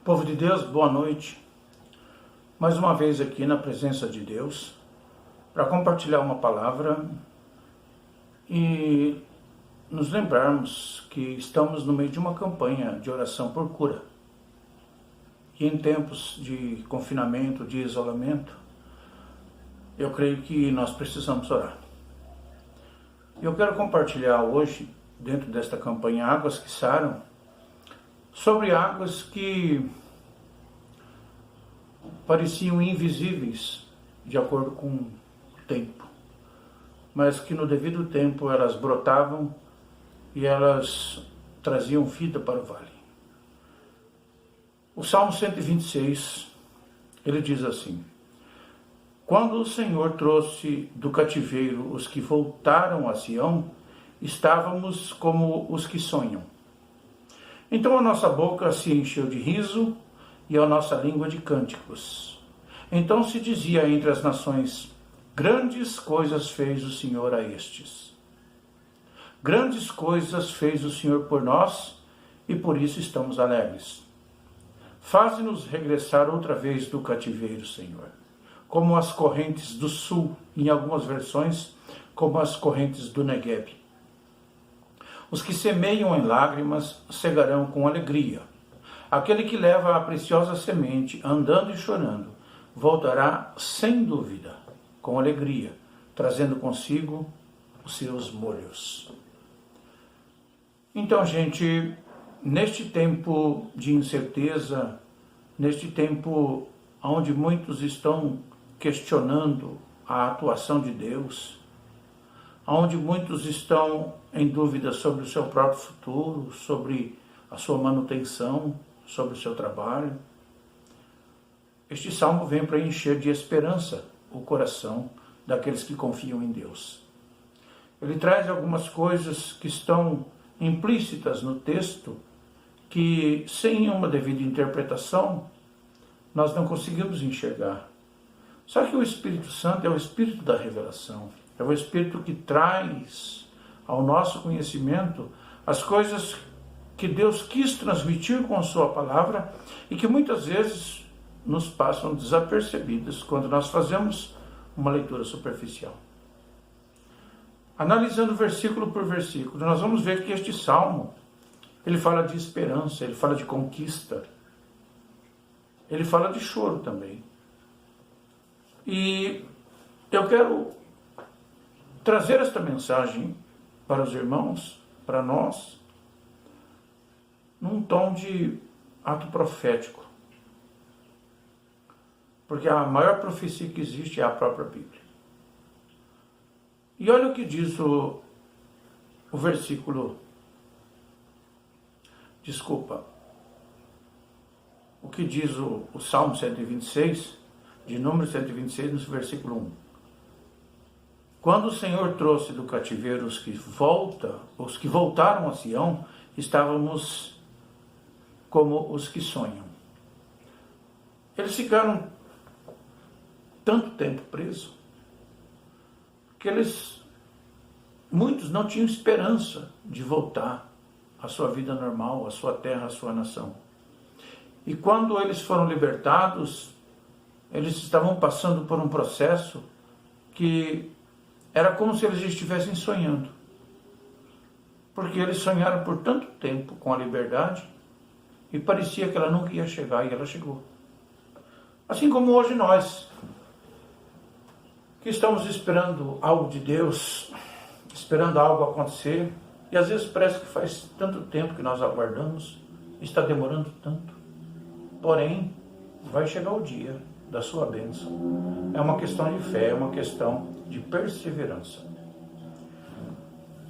Povo de Deus, boa noite. Mais uma vez aqui na presença de Deus para compartilhar uma palavra e nos lembrarmos que estamos no meio de uma campanha de oração por cura. E em tempos de confinamento, de isolamento, eu creio que nós precisamos orar. Eu quero compartilhar hoje, dentro desta campanha Águas que Saram, sobre águas que pareciam invisíveis de acordo com o tempo, mas que no devido tempo elas brotavam e elas traziam vida para o vale. O Salmo 126, ele diz assim: quando o Senhor trouxe do cativeiro os que voltaram a Sião, estávamos como os que sonham. Então a nossa boca se encheu de riso e a nossa língua de cânticos. Então se dizia entre as nações: grandes coisas fez o Senhor a estes. Grandes coisas fez o Senhor por nós e por isso estamos alegres. Faze-nos regressar outra vez do cativeiro, Senhor, como as correntes do sul, em algumas versões, como as correntes do Negueb. Os que semeiam em lágrimas cegarão com alegria. Aquele que leva a preciosa semente, andando e chorando, voltará sem dúvida, com alegria, trazendo consigo os seus molhos. Então, gente, neste tempo de incerteza, neste tempo onde muitos estão questionando a atuação de Deus, onde muitos estão em dúvida sobre o seu próprio futuro, sobre a sua manutenção, sobre o seu trabalho, este salmo vem para encher de esperança o coração daqueles que confiam em Deus. Ele traz algumas coisas que estão implícitas no texto, que sem uma devida interpretação, nós não conseguimos enxergar. Só que o Espírito Santo é o Espírito da revelação, é o Espírito que traz ao nosso conhecimento as coisas que Deus quis transmitir com a sua palavra e que muitas vezes nos passam desapercebidas quando nós fazemos uma leitura superficial. Analisando versículo por versículo, nós vamos ver que este salmo, ele fala de esperança, ele fala de conquista, ele fala de choro também. E eu quero trazer esta mensagem para os irmãos, para nós, num tom de ato profético. Porque a maior profecia que existe é a própria Bíblia. E olha o que diz o versículo, o que diz o Salmo 126, de número 126, no versículo 1. Quando o Senhor trouxe do cativeiro os que voltaram a Sião, estávamos como os que sonham. Eles ficaram tanto tempo presos que muitos não tinham esperança de voltar à sua vida normal, à sua terra, à sua nação. E quando eles foram libertados, eles estavam passando por um processo que era como se eles estivessem sonhando. Porque eles sonharam por tanto tempo com a liberdade e parecia que ela nunca ia chegar, e ela chegou. Assim como hoje nós, que estamos esperando algo de Deus, esperando algo acontecer, e às vezes parece que faz tanto tempo que nós aguardamos, está demorando tanto. Porém, vai chegar o dia da sua bênção. É uma questão de fé, é uma questão de perseverança.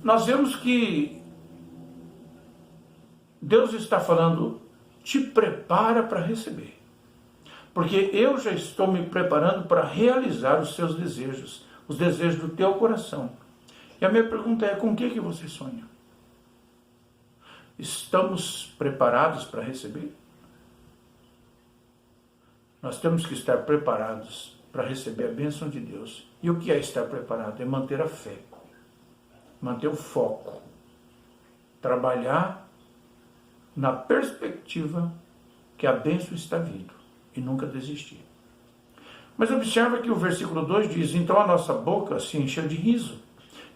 Nós vemos que Deus está falando: te prepara para receber. Porque eu já estou me preparando para realizar os seus desejos, os desejos do teu coração. E a minha pergunta é: com o que você sonha? Estamos preparados para receber? Nós temos que estar preparados para receber a bênção de Deus. E o que é estar preparado? É manter a fé, manter o foco, trabalhar na perspectiva que a bênção está vindo e nunca desistir. Mas observa que o versículo 2 diz: então a nossa boca se encheu de riso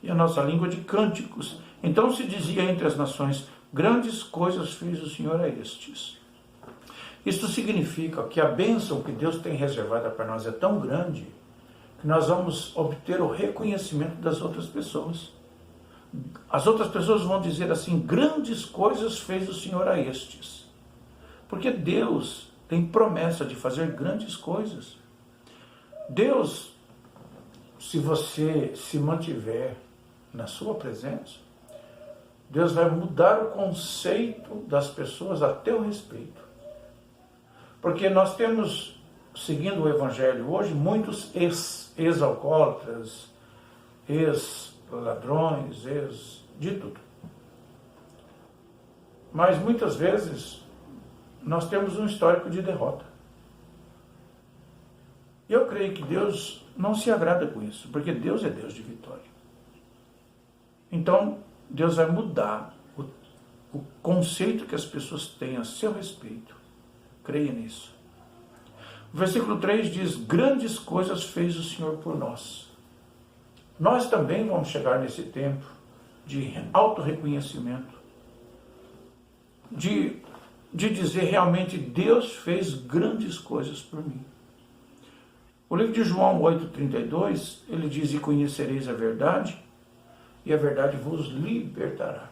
e a nossa língua de cânticos. Então se dizia entre as nações: grandes coisas fez o Senhor a estes. Isto significa que a bênção que Deus tem reservada para nós é tão grande que nós vamos obter o reconhecimento das outras pessoas. As outras pessoas vão dizer assim: grandes coisas fez o Senhor a estes. Porque Deus tem promessa de fazer grandes coisas. Deus, se você se mantiver na sua presença, Deus vai mudar o conceito das pessoas a teu respeito. Porque nós temos, seguindo o Evangelho hoje, muitos ex-alcoólatras, ex-ladrões, de tudo. Mas muitas vezes nós temos um histórico de derrota. E eu creio que Deus não se agrada com isso, porque Deus é Deus de vitória. Então, Deus vai mudar o conceito que as pessoas têm a seu respeito. Creia nisso. O versículo 3 diz: grandes coisas fez o Senhor por nós. Nós também vamos chegar nesse tempo de autorreconhecimento, de dizer realmente: Deus fez grandes coisas por mim. O livro de João 8,32, ele diz: e conhecereis a verdade, e a verdade vos libertará.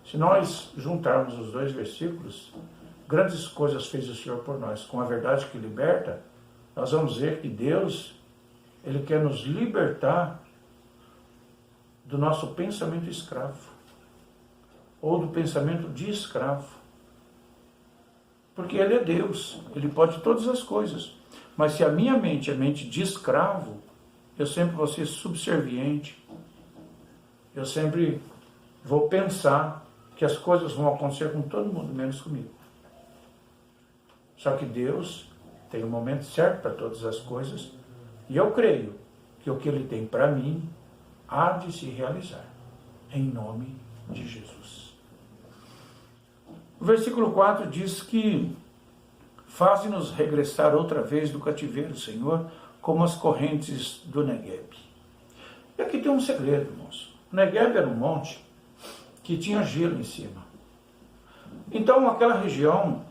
Se nós juntarmos os dois versículos, grandes coisas fez o Senhor por nós, com a verdade que liberta, nós vamos ver que Deus, Ele quer nos libertar do nosso pensamento escravo, ou do pensamento de escravo. Porque Ele é Deus, Ele pode todas as coisas. Mas se a minha mente é mente de escravo, eu sempre vou ser subserviente, eu sempre vou pensar que as coisas vão acontecer com todo mundo, menos comigo. Só que Deus tem um momento certo para todas as coisas, e eu creio que o que Ele tem para mim há de se realizar, em nome de Jesus. O versículo 4 diz que faze-nos regressar outra vez do cativeiro, Senhor, como as correntes do Negueb. E aqui tem um segredo, irmãos. O Negueb era um monte que tinha gelo em cima. Então aquela região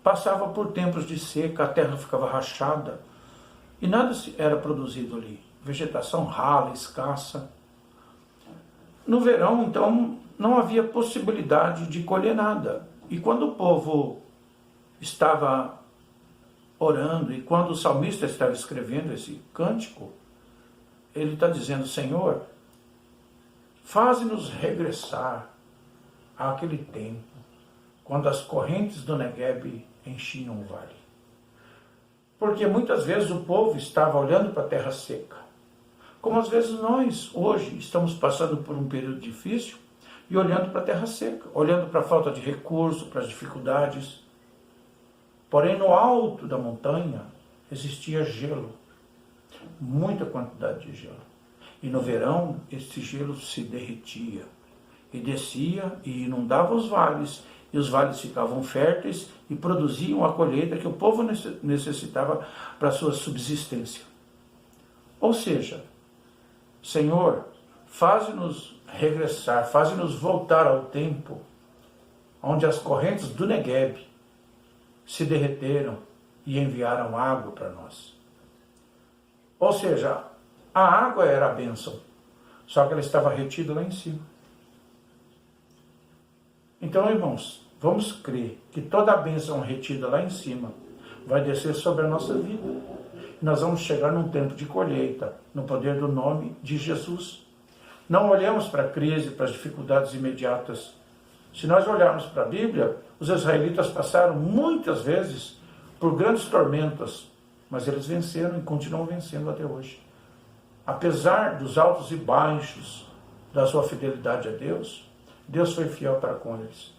passava por tempos de seca, a terra ficava rachada e nada era produzido ali. Vegetação rala, escassa. No verão, então, não havia possibilidade de colher nada. E quando o povo estava orando, e quando o salmista estava escrevendo esse cântico, ele está dizendo: Senhor, faze-nos regressar àquele tempo, quando as correntes do Negueb enchiam o vale. Porque muitas vezes o povo estava olhando para a terra seca, como às vezes nós, hoje, estamos passando por um período difícil e olhando para a terra seca, olhando para a falta de recurso, para as dificuldades. Porém, no alto da montanha existia gelo, muita quantidade de gelo. E no verão, esse gelo se derretia e descia e inundava os vales, e os vales ficavam férteis e produziam a colheita que o povo necessitava para a sua subsistência. Ou seja, Senhor, faze-nos regressar, faze-nos voltar ao tempo onde as correntes do Negueb se derreteram e enviaram água para nós. Ou seja, a água era a bênção, só que ela estava retida lá em cima. Então, irmãos, vamos crer que toda a bênção retida lá em cima vai descer sobre a nossa vida. E nós vamos chegar num tempo de colheita, no poder do nome de Jesus. Não olhamos para a crise, para as dificuldades imediatas. Se nós olharmos para a Bíblia, os israelitas passaram muitas vezes por grandes tormentas, mas eles venceram e continuam vencendo até hoje. Apesar dos altos e baixos da sua fidelidade a Deus, Deus foi fiel para com eles.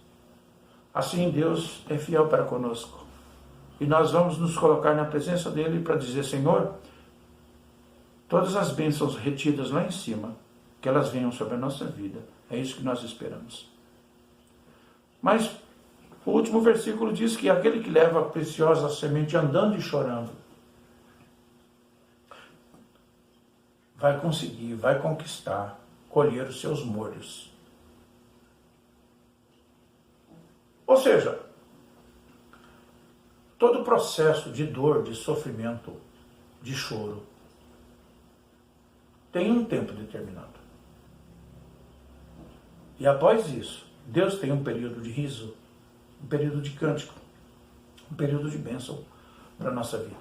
Assim, Deus é fiel para conosco. E nós vamos nos colocar na presença dEle para dizer: Senhor, todas as bênçãos retidas lá em cima, que elas venham sobre a nossa vida. É isso que nós esperamos. Mas O último versículo diz que aquele que leva a preciosa semente andando e chorando, vai conseguir, vai conquistar, colher os seus molhos. Ou seja, todo o processo de dor, de sofrimento, de choro, tem um tempo determinado. E após isso, Deus tem um período de riso, um período de cântico, um período de bênção para a nossa vida.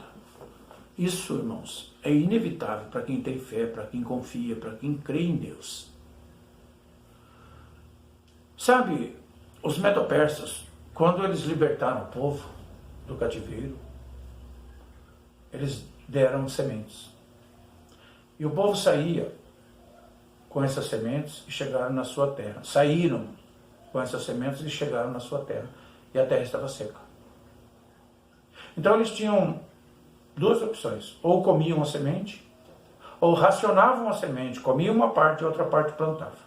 Isso, irmãos, é inevitável para quem tem fé, para quem confia, para quem crê em Deus. Sabe, os medo-persas, quando eles libertaram o povo do cativeiro, eles deram sementes. E o povo saía com essas sementes e chegaram na sua terra. Saíram com essas sementes e chegaram na sua terra. E a terra estava seca. Então eles tinham duas opções. Ou comiam a semente, ou racionavam a semente, comiam uma parte e outra parte plantavam.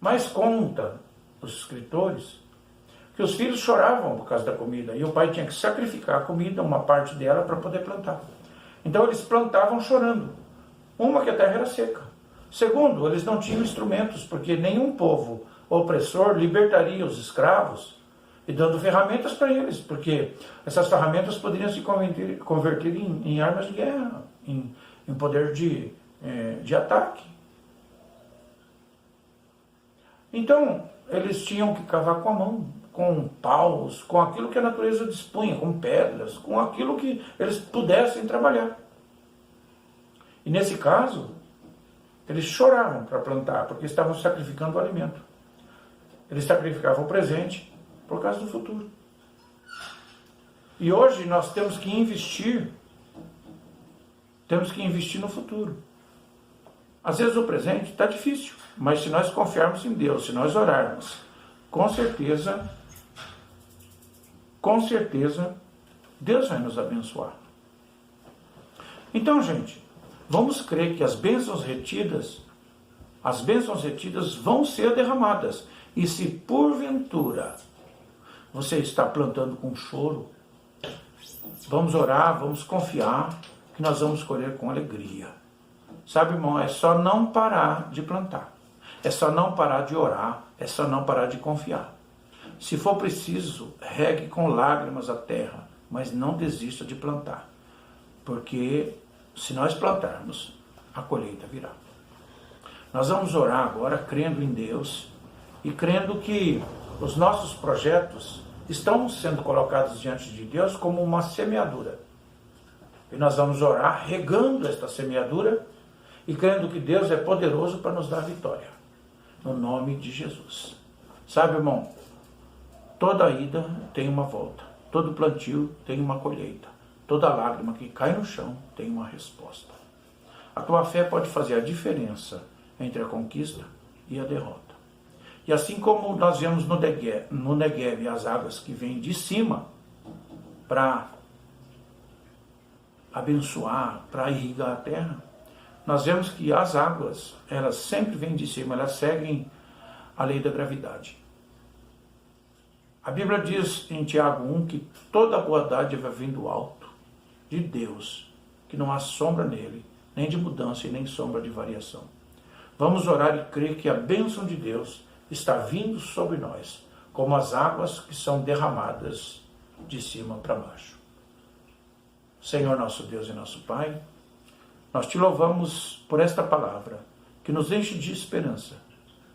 Mas conta os escritores que os filhos choravam por causa da comida, e o pai tinha que sacrificar a comida, uma parte dela, para poder plantar. Então eles plantavam chorando. Uma, que a terra era seca. Segundo, eles não tinham instrumentos, porque nenhum povo opressor libertaria os escravos e dando ferramentas para eles, porque essas ferramentas poderiam se converter em armas de guerra, em poder de ataque. Então, eles tinham que cavar com a mão, com paus, com aquilo que a natureza dispunha, com pedras, com aquilo que eles pudessem trabalhar. E nesse caso, eles choravam para plantar, porque estavam sacrificando o alimento. Eles sacrificavam o presente por causa do futuro. E hoje nós temos que investir no futuro. Às vezes o presente está difícil, mas se nós confiarmos em Deus, se nós orarmos, com certeza, Deus vai nos abençoar. Então, gente, vamos crer que as bênçãos retidas vão ser derramadas. E se porventura você está plantando com choro, vamos orar, vamos confiar que nós vamos colher com alegria. Sabe, irmão, é só não parar de plantar. É só não parar de orar. É só não parar de confiar. Se for preciso, regue com lágrimas a terra, mas não desista de plantar. Porque se nós plantarmos, a colheita virá. Nós vamos orar agora crendo em Deus e crendo que os nossos projetos estão sendo colocados diante de Deus como uma semeadura. E nós vamos orar regando esta semeadura e crendo que Deus é poderoso para nos dar vitória. No nome de Jesus. Sabe, irmão, toda ida tem uma volta. Todo plantio tem uma colheita. Toda lágrima que cai no chão tem uma resposta. A tua fé pode fazer a diferença entre a conquista e a derrota. E assim como nós vemos no Negev as águas que vêm de cima para abençoar, para irrigar a terra, nós vemos que as águas, elas sempre vêm de cima, elas seguem a lei da gravidade. A Bíblia diz em Tiago 1 que toda boa dádiva vem do alto, de Deus, que não há sombra nele, nem de mudança e nem sombra de variação. Vamos orar e crer que a bênção de Deus está vindo sobre nós, como as águas que são derramadas de cima para baixo. Senhor nosso Deus e nosso Pai, nós te louvamos por esta palavra, que nos enche de esperança.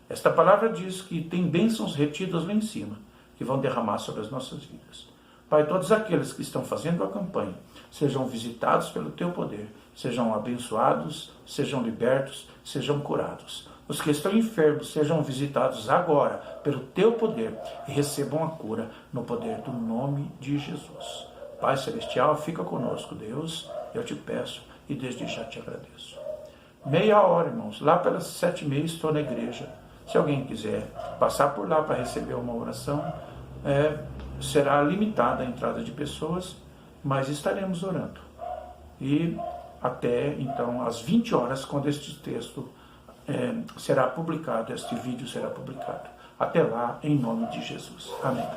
Esta palavra diz que tem bênçãos retidas lá em cima, que vão derramar sobre as nossas vidas. Pai, todos aqueles que estão fazendo a campanha, sejam visitados pelo teu poder, sejam abençoados, sejam libertos, sejam curados. Os que estão enfermos sejam visitados agora pelo teu poder e recebam a cura no poder do nome de Jesus. Pai Celestial, fica conosco, Deus, eu te peço e desde já te agradeço. Meia hora, irmãos, lá pelas 7h30 estou na igreja. Se alguém quiser passar por lá para receber uma oração, será limitada a entrada de pessoas, mas estaremos orando. E até, então, às 20 horas, quando este texto será publicado, este vídeo será publicado. Até lá, em nome de Jesus. Amém.